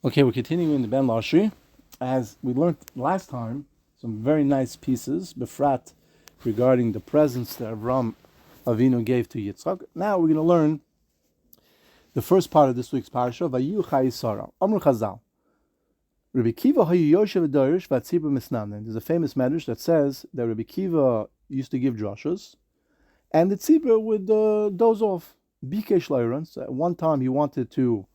Okay, we're continuing in the Ben Lashri. As we learned last time, some very nice pieces, Befrat, regarding the presents that Avram Avinu gave to Yitzchak. Now we're going to learn the first part of this week's parasha, Vayu Chayei Sarah. Amr Chazal. Rabbi Kiva Hayu Yoshev Darish Vatzibur Misnanen. There's a famous medrash that says that Rabbi Kiva used to give drashas, and the tzibur would doze off. Bikesh Lairans. At one time he wanted to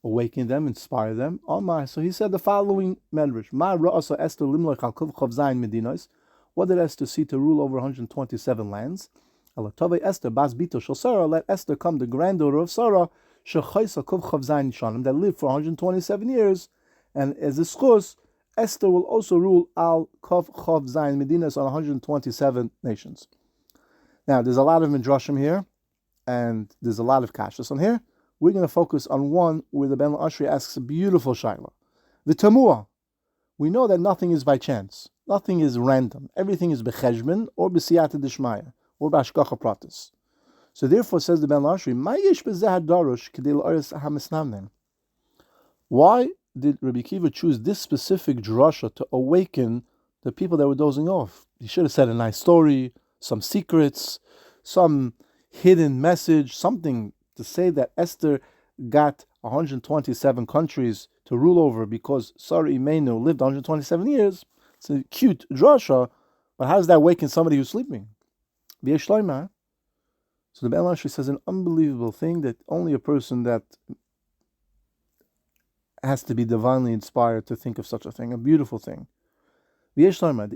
awaken them, inspire them. Oh my! So he said the following medrash: Ma ra'asa Esther limlech al kol chav zayin medinos. What did Esther see to rule over 127 lands? Alatove Esther bas bito shel Sarah. Let Esther come, the granddaughter of Sarah, shechaysa kol chav zayin shanim, that lived for 127 years, and as a schus, Esther will also rule al kol chav zayin medinos on 127 nations. Now, there's a lot of midrashim here, and there's a lot of kashas on here. We're going to focus on one where the Ben Ashri asks a beautiful shaila. The Tamua. We know that nothing is by chance. Nothing is random. Everything is becheshbon or b'siyata d'shmaya or b'ashgacha pratis. So therefore, says the Ben Ashri, Ma yesh b'zeh hadarush k'dei l'oris hamisnamnem. Why did Rabbi Kiva choose this specific drasha to awaken the people that were dozing off? He should have said a nice story, some secrets, some hidden message, something to say that Esther got 127 countries to rule over because Sarah Imenu lived 127 years. It's a cute drasha, but how does that awaken somebody who's sleeping? So the Ben Ashri says an unbelievable thing that only a person that has to be divinely inspired to think of such a thing, a beautiful thing. The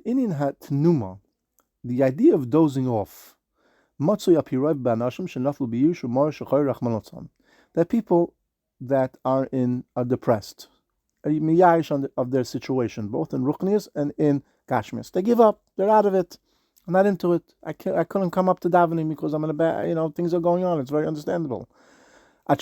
Indian had Tnuma, the idea of dozing off. That people that are depressed, of their situation, both in Ruchnias and in Gashmias. They give up. They're out of it. I'm not into it. I couldn't come up to davening because I'm in a bad, things are going on. It's very understandable. That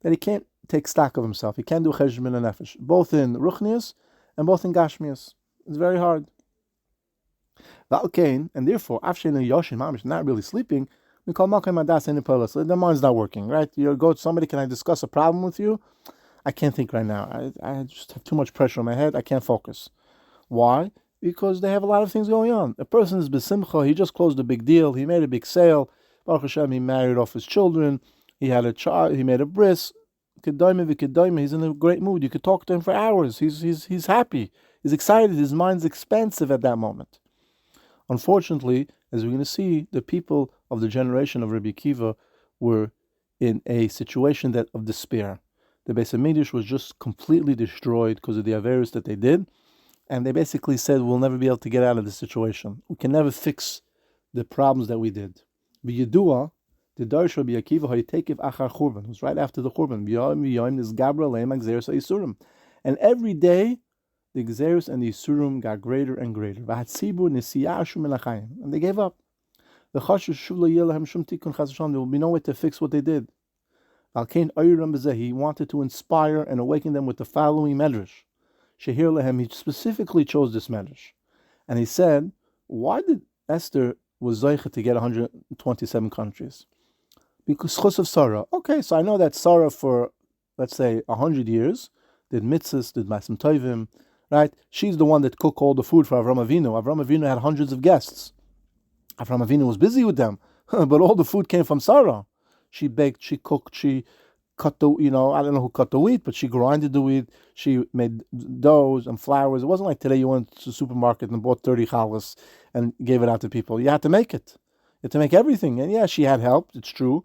he can't take stock of himself. He can't do cheshbon and nefesh, both in Ruchnias and both in Gashmias. It's very hard. And therefore, not really sleeping, their mind's not working, right? You go to somebody, can I discuss a problem with you? I can't think right now. I just have too much pressure on my head. I can't focus. Why? Because they have a lot of things going on. A person is besimcha, he just closed a big deal, he made a big sale, Baruch Hashem, he married off his children, he had a child, he made a bris, he's in a great mood. You could talk to him for hours. He's happy, he's excited, his mind's expansive at that moment. Unfortunately, as we're going to see, the people of the generation of Rabbi Kiva were in a situation of despair. The Beis HaMikdash was just completely destroyed because of the averus that they did, and they basically said, we'll never be able to get out of this situation. We can never fix the problems that we did. B'Yedua, the Darsh Rabbi Akiva Haytekiv Achar Churban, who's right after the Churban. B'Yom is Gabra Leim Agzeres Yisurim, and every day the Gzerus and the Yisurim got greater and greater. And they gave up. There will be no way to fix what they did. He wanted to inspire and awaken them with the following medrash. He specifically chose this medrash. And he said, why did Esther was Zoicha to get 127 countries? Because chus of Sarah. Okay, so I know that Sarah for, let's say, 100 years, did mitzvahs, did masim tovim, right? She's the one that cooked all the food for Avram Avinu. Avram Avinu had hundreds of guests. Avram Avinu was busy with them, but all the food came from Sarah. She baked, she cooked, she cut the, I don't know who cut the wheat, but she grinded the wheat. She made doughs and flours. It wasn't like today you went to the supermarket and bought 30 challahs and gave it out to people. You had to make it. You had to make everything. And yeah, she had help, it's true.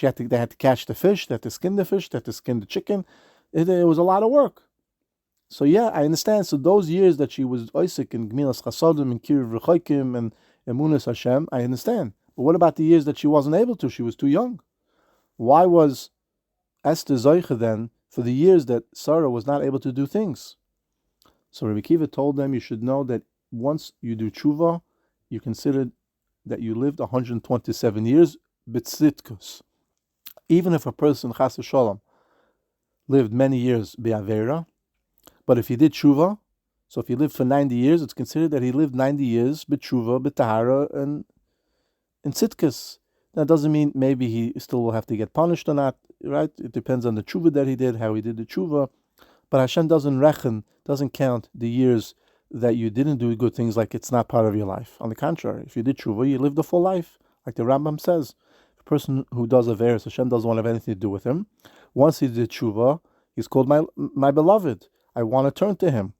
They had to catch the fish, they had to skin the fish, they had to skin the chicken. It was a lot of work. So yeah, I understand. So those years that she was Isaac and Gmilas Chasodim and Kiriv Rechoikim and Emunas Hashem, I understand. But what about the years that she wasn't able to? She was too young. Why was Esther Zoicha then for the years that Sarah was not able to do things? So Rabbi Kiva told them, you should know that once you do tshuva, you consider that you lived 127 years, b'tzitkus. Even if a person, chas v'sholom, lived many years be'avera, but if he did tshuva, so if he lived for 90 years, it's considered that he lived 90 years b'tshuva, b'tahara, and in tzitkus. That doesn't mean maybe he still will have to get punished or not, right? It depends on the tshuva that he did, how he did the tshuva. But Hashem doesn't count the years that you didn't do good things like it's not part of your life. On the contrary, if you did tshuva, you lived a full life. Like the Rambam says, a person who does averos, Hashem doesn't want to have anything to do with him. Once he did tshuva, he's called my beloved. I want to turn to him.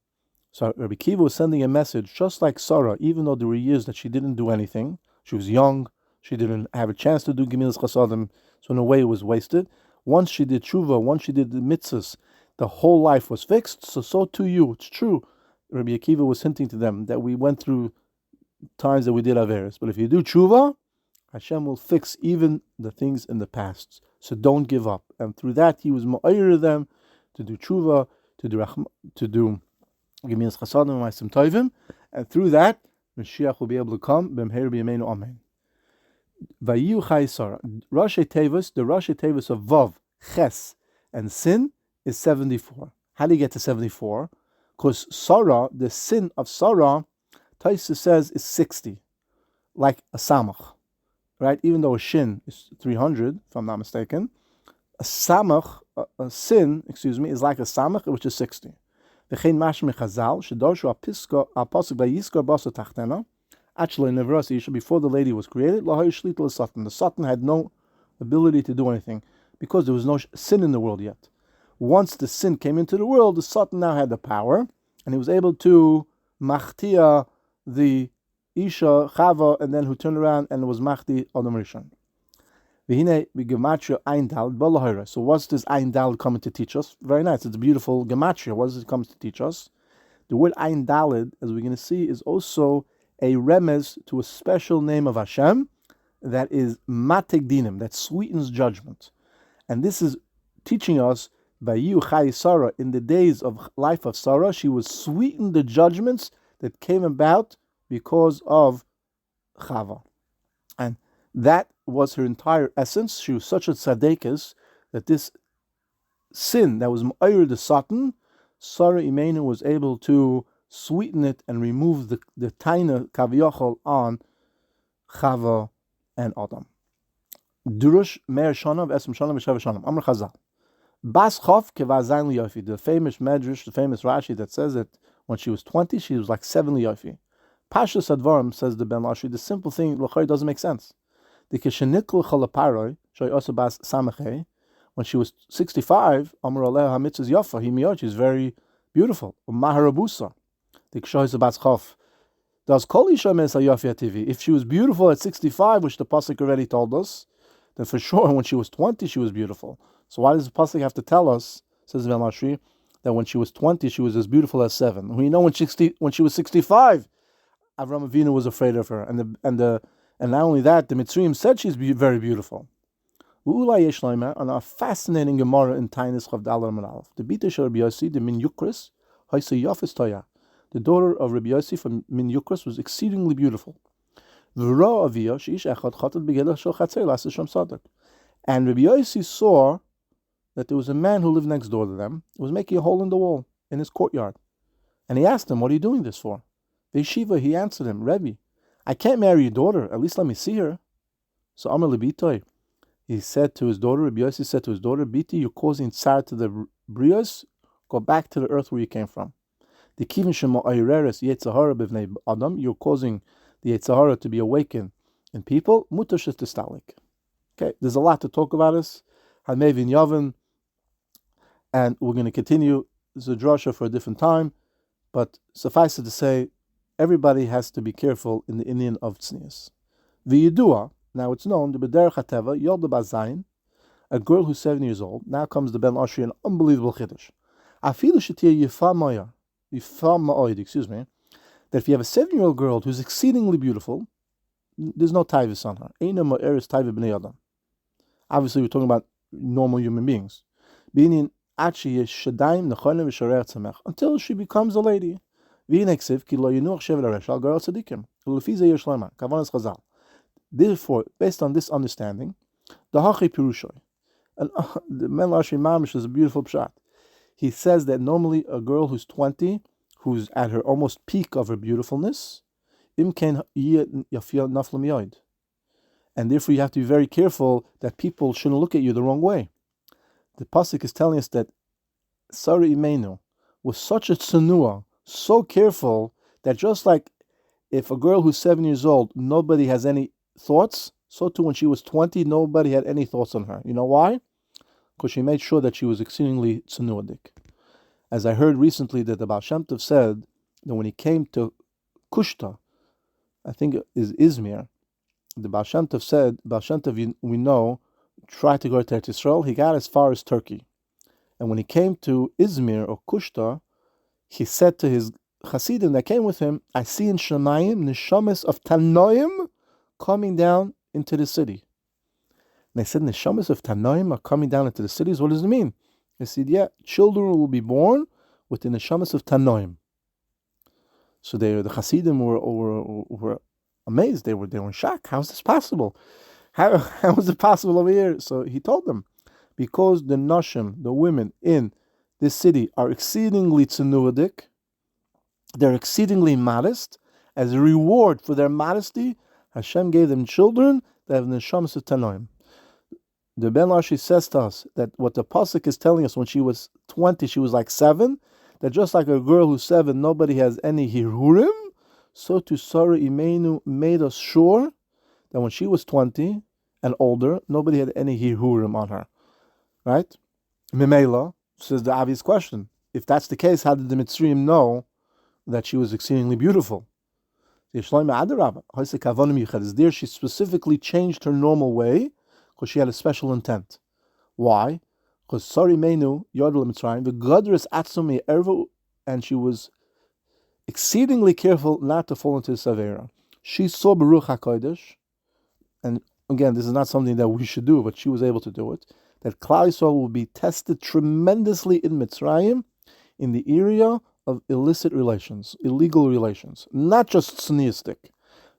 So Rabbi Kiva was sending a message, just like Sarah, even though there were years that she didn't do anything. She was young. She didn't have a chance to do Gemilas Chasadim. So in a way it was wasted. Once she did tshuva, once she did the mitzvahs, the whole life was fixed. So too you. It's true. Rabbi Akiva was hinting to them that we went through times that we did averos. But if you do tshuva, Hashem will fix even the things in the past. So don't give up. And through that, he was ma'ayir them to do tshuva, to do Gemilas Chasadim and Ma'asim Tovim. And through that, Mashiach will be able to come. B'mheir b'yameinu amen. Vayu Chayei Sarah. Rashi Tevis, the Rashi Tevis of Vav, Ches, and Sin is 74. How do you get to 74? Because Sarah, the sin of Sarah, Taisa says is 60, like a samach, right? Even though a shin is 300, if I'm not mistaken, a samach, a sin, is like a samach, which is 60. V'chein mashmi chazal, shedorshu apisco apasuk vayiskar basa tachtena. Actually, in the verse, before the lady was created, lahay shlita l'satan. The satan had no ability to do anything because there was no sin in the world yet. Once the sin came into the world, the Satan now had the power, and he was able to machtia the Isha Chava, and then who turned around and was machti Adam Rishon. So what's this Ein Daled coming to teach us? Very nice. It's a beautiful gematria. What does it come to teach us? The word Ein Daled, as we're going to see, is also a remez to a special name of Hashem that is matek dinim, that sweetens judgment. And this is teaching us Vayu Chayei Sarah, in the days of life of Sarah, she was sweetened the judgments that came about because of Chava. And that was her entire essence. She was such a tzaddikus that this sin that was Ma'ayir the Satan, Sarah Imenu was able to sweeten it and remove the taina kaviyachol on Chava and Adam. Durush Meir Shana v'Esem Shana v'Sheva Shana. Amr Chazal. Bas Chof kevazayin liyofi. The famous Medrash, the famous Rashi that says that when she was 20, she was like 7 liyofi. Pashas Advarim, says the Ben Lashi, the simple thing l'chayr doesn't make sense. The kesheniklu chalaparoi shoy also bas samachei. When she was 65, Amar Aleh Hamitzvah Yafa, he miyot, she's very beautiful. Maharabusa. The kshoy bas Chof. Does kol isha mes hayafi ativi? If she was beautiful at 65, which the pasuk already told us, then for sure when she was 20, she was beautiful. So why does the pasuk have to tell us, says Ben Lashi, that when she was 20, she was as beautiful as 7? We know when she was 65, Avram Avinu was afraid of her, and not only that, the Mitzrayim said she's very beautiful. On a fascinating Gemara in Tainis Chavdal Aleph, the Bita Shel Rabbi Yossi, the Min Yukris, Haisa Yafis Toya, the daughter of Rabbi Yossi from Min Yukris, was exceedingly beautiful. And Rabbi Yossi saw that there was a man who lived next door to them, who was making a hole in the wall in his courtyard. And he asked him, what are you doing this for? The yeshiva, he answered him, Rebbe, I can't marry your daughter, at least let me see her. So Amar Lebitoi, he said to his daughter, Rabbi Yossi said to his daughter, Biti, you're causing tsar to the brios, go back to the earth where you came from. The kivin shema ayreres yetzahara b'vnei adam, you're causing the yetzahara to be awakened in people, mutash testalik. Okay, there's a lot to talk about this. Hamevin Yavin, and we're going to continue the drasha for a different time, but suffice it to say, everybody has to be careful in the Indian of tznius. V'yidua, now it's known, the b'derech hateva, yolda bazayin, a girl who's 7 years old. Now comes the Ben Ashri, an unbelievable chiddush. Afilu shetia yifa ma'oid, that if you have a 7-year-old girl who's exceedingly beautiful, there's no taivis on her. Eina ma'eres taiva b'nei adam. Obviously, we're talking about normal human beings. Until she becomes a lady. Therefore, based on this understanding, the Hachi Pirushoy, and the Men Lashi Mamish is a beautiful pshat. He says that normally a girl who's 20, who's at her almost peak of her beautifulness, and and therefore you have to be very careful that people shouldn't look at you the wrong way. The pasuk is telling us that Sarah Imenu was such a tsunua, so careful, that just like if a girl who's 7 years old, nobody has any thoughts, so too when she was 20, nobody had any thoughts on her. You know why? Because she made sure that she was exceedingly tsunuadik. As I heard recently that the Baal Shem Tov said that when he came to Kushta, I think it is Izmir, the Baal Shem Tov said, Baal Shem Tov, we know, tried to go to Eretz Yisrael, he got as far as Turkey. And when he came to Izmir or Kushta, he said to his Hasidim that came with him, I see in Shemayim neshamas of Tanoim coming down into the city. And they said, neshamas of Tanoim are coming down into the cities. What does it mean? They said, yeah, children will be born with the neshamas of Tanoim. So the Hasidim were amazed. They were in shock. How is this possible? How is it possible over here? So he told them, because the nashim, the women in this city, are exceedingly tsunuadik, they're exceedingly modest. As a reward for their modesty, Hashem gave them children that have neshamas of Tanoim. The Ben Lashi says to us that what the pasuk is telling us, when she was 20, she was like 7, that just like a girl who's 7, nobody has any hirhurim, so to Sarah Imenu made us sure that when she was 20 and older, nobody had any hirhurim on her. Right? Mimela says the obvious question. If that's the case, how did the Mitzrayim know that she was exceedingly beautiful? There she specifically changed her normal way because she had a special intent. Why? Because Sari Menu, Yodel Mitzrayim, the Gadris Atsumi Ervu, and she was exceedingly careful not to fall into the Savera. She saw Baruch HaKodesh, and again, this is not something that we should do, but she was able to do it, that Klal Yisrael will be tested tremendously in Mitzrayim in the area of illicit relations, illegal relations. Not just tzniistic,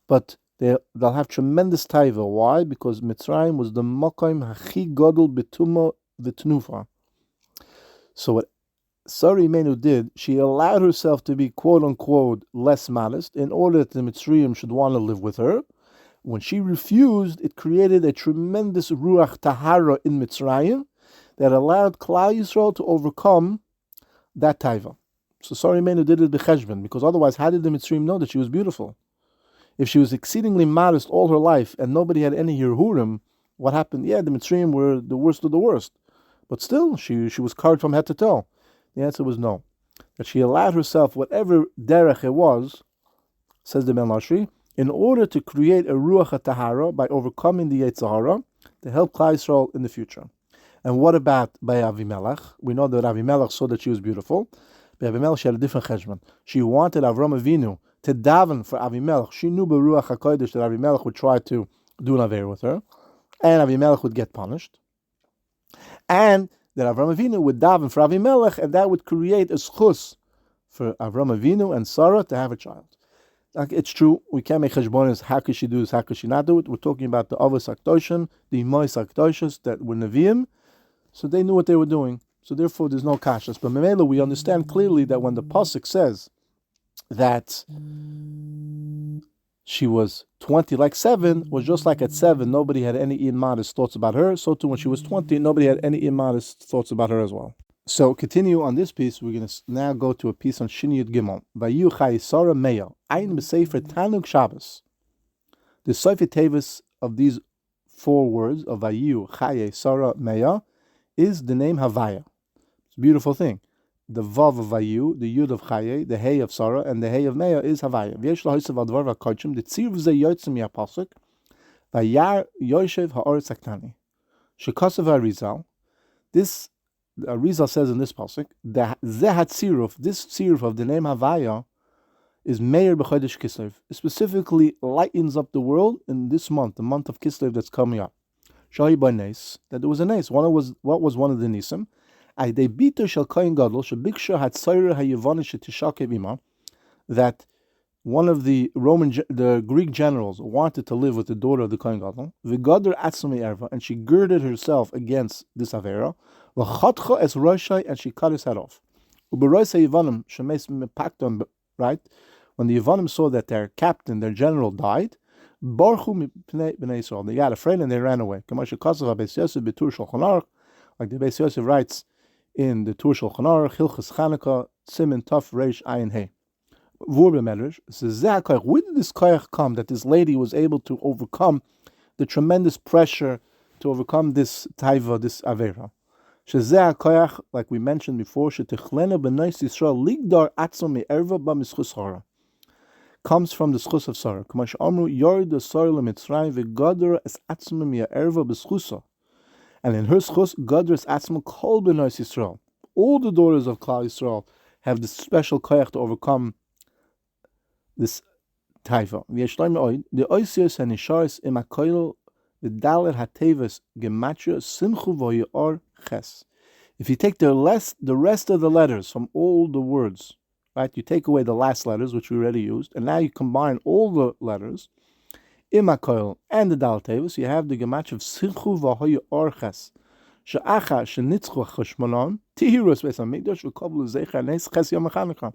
but they'll have tremendous taiva. Why? Because Mitzrayim was the Mokaim Hachi Godel Betuma V'Tnufa. So what Sarah Imenu did, she allowed herself to be quote-unquote less modest in order that the Mitzrayim should want to live with her. When she refused, it created a tremendous ruach tahara in Mitzrayim that allowed Klal Yisrael to overcome that taiva. So Sarah Imenu did it b'cheshbon, because otherwise, how did the Mitzrayim know that she was beautiful? If she was exceedingly modest all her life and nobody had any hirhurim, what happened? Yeah, the Mitzrayim were the worst of the worst, but still, she was covered from head to toe. The answer was no. That she allowed herself, whatever derech it was, says the Ben Lashri, in order to create a ruach tahara by overcoming the Yetzer Hara to help Klal Yisrael in the future. And what about by Avimelech? We know that Avimelech saw that she was beautiful. By Avimelech, she had a different cheshbon. She wanted Avram Avinu to daven for Avimelech. She knew Beruach HaKodesh that Avimelech would try to do an aver with her, and Avimelech would get punished. And that Avram Avinu would daven for Avimelech, and that would create a schus for Avram Avinu and Sarah to have a child. Like, it's true, we can't make cheshbonis, how could she do this, how could she not do it? We're talking about the Avos HaKdoshim, the Imois HaKdoshim that were Nevi'im, so they knew what they were doing. So therefore there's no kashas. But Memela, we understand clearly that when the Pasuk says that she was 20 like 7, was just like at 7, nobody had any immodest thoughts about her, so too when she was 20, nobody had any immodest thoughts about her as well. So continue on this piece. We're going to now go to a piece on Shin Yud Gimel. Vayu Chayei Sarah Meya Ein B'Sefer Tanug Shabbos. The Sefer Tevis of these 4 words of Vayu Chayei Sarah Meya is the name Havaya. It's a beautiful thing. The Vav of Vayu, the Yud of Chayei, the Hey of Sarah, and the Hey of Meya is Havaya. V'yesh lahosav al dvar v'kochim, the tzir v'zeh yotzim yapasuk, v'yar yoshev ha'oretz haktani. Shekasav Arizal. This Arizal says in this pasuk that Zehat Tziruf, this Tziruf of the name Havaya, is Meir b'chodesh Kislev. It specifically lightens up the world in this month, the month of Kislev that's coming up. Shahi by Nes, that there was a Nes. What was one of the Nisim? That one of the Greek generals wanted to live with the daughter of the Kohen Gadol, and she girded herself against this Avera, and she cut his head off. Right? When the Yevanim saw that their captain, their general died, Barchu mipnei bnei Yisrael. They got afraid and they ran away. Like the Beis Yosef writes in the Tur Shulchan Aruch, Hilchas Chanukah, Siman Taf Reish Ayin Hey. Where did this koyach come that this lady was able to overcome the tremendous pressure to overcome this taiva, this avera? Shezeh koyach, like we mentioned before, shetichlena b'nais Yisrael ligdar atzom me'erva b'mischus hara, comes from the schus of Sarah. Kamash amru yord the Sarah leMitzrayim v'gadar es atzom me'erva b'schusa, and in her schus gadar es atzom kol b'nais Yisrael. All the daughters of Klal Yisrael have this special koyach to overcome this taiva. The oisios and isharis imakoil the daler hatevas gematria simchu v'yor ches. If you take the rest of the letters from all the words, right? You take away the last letters, which we already used, and now you combine all the letters, imakoil and the dal tevas, you have the gematria of simchu v'yor ches. She'acha shenitzchu cheshmonon tihirus beis hamikdash v'kovlu zeicha nes ches yom haChanukah.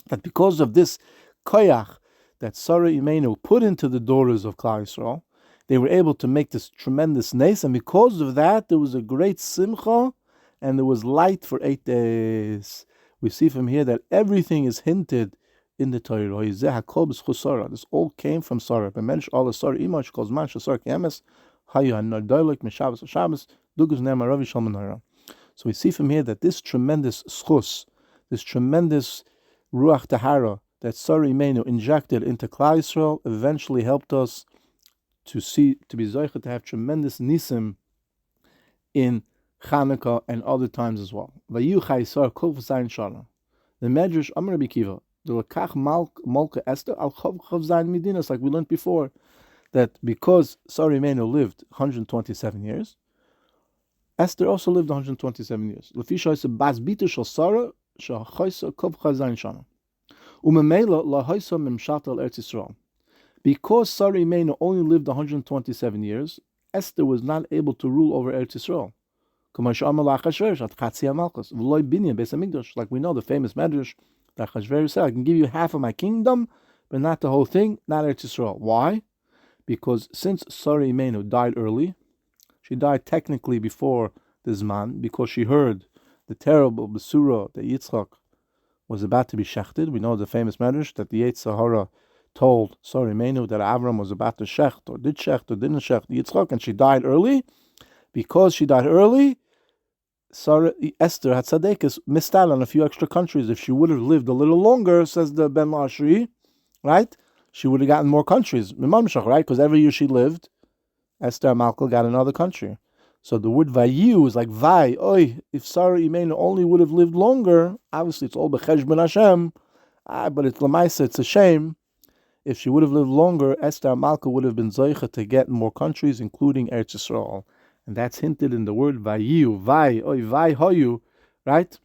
That because of this koyach that Sarah Imenu put into the daughters of Klal Yisrael, they were able to make this tremendous nes, and because of that, there was a great simcha, and there was light for 8 days. We see from here that everything is hinted in the Torah. This all came from Sarah. So we see from here that this tremendous schus, this tremendous ruach tahara that Sarah Imenu injected into Klal Yisrael eventually helped us to be zoicha to have tremendous nisim in Chanukah and other times as well. The Medrash Amar Rabbi Kiva, the Lekach Malka Esther al Chav Zayin Medinas, like we learned before, that because Sarah Imenu lived 127 years, Esther also lived 127 years. Lefisha is a bas bita shel Sarah shel Chaysa Chav Zayin Shana. Umemela la Haysa Memshat al Eretz Yisrael. Because Sarah Imenu only lived 127 years, Esther was not able to rule over Eretz Yisrael. Like we know the famous Medrash that Achashverosh said, I can give you half of my kingdom, but not the whole thing, not Eretz Yisrael. Why? Because since Sarah Imenu died early, she died technically before the Zman, because she heard the terrible Besura that Yitzchak was about to be shechted. We know the famous Medrash that the Yetzer Hara told Sarah Imenu that Avram was about to shecht, or didn't shecht Yitzchak, and she died early. Because she died early, Esther had Tzadekis missed out on a few extra countries. If she would have lived a little longer, says the Ben Lashri, right? She would have gotten more countries, right? Because every year she lived, Esther Malka got another country. So the word vayu is like vai, oi. If Sarah Imenu only would have lived longer, obviously it's all b'cheshbon Hashem, but it's lamaisa, it's a shame. If she would have lived longer, Esther Malka would have been zoicha to get more countries, including Eretz Yisrael. And that's hinted in the word vayu, vai, oi, vai hoyu, right?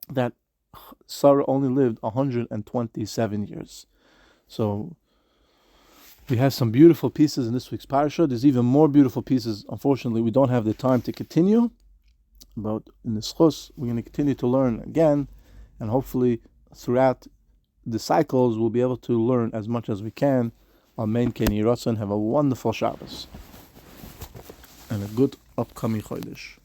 That Sarah only lived 127 years. So we have some beautiful pieces in this week's Parshat. There's even more beautiful pieces. Unfortunately, we don't have the time to continue. But in the schos, we're going to continue to learn again. And hopefully, throughout the cycles, we'll be able to learn as much as we can. Amen. Ken Yiratzon. Have a wonderful Shabbos. And a good upcoming Chodesh.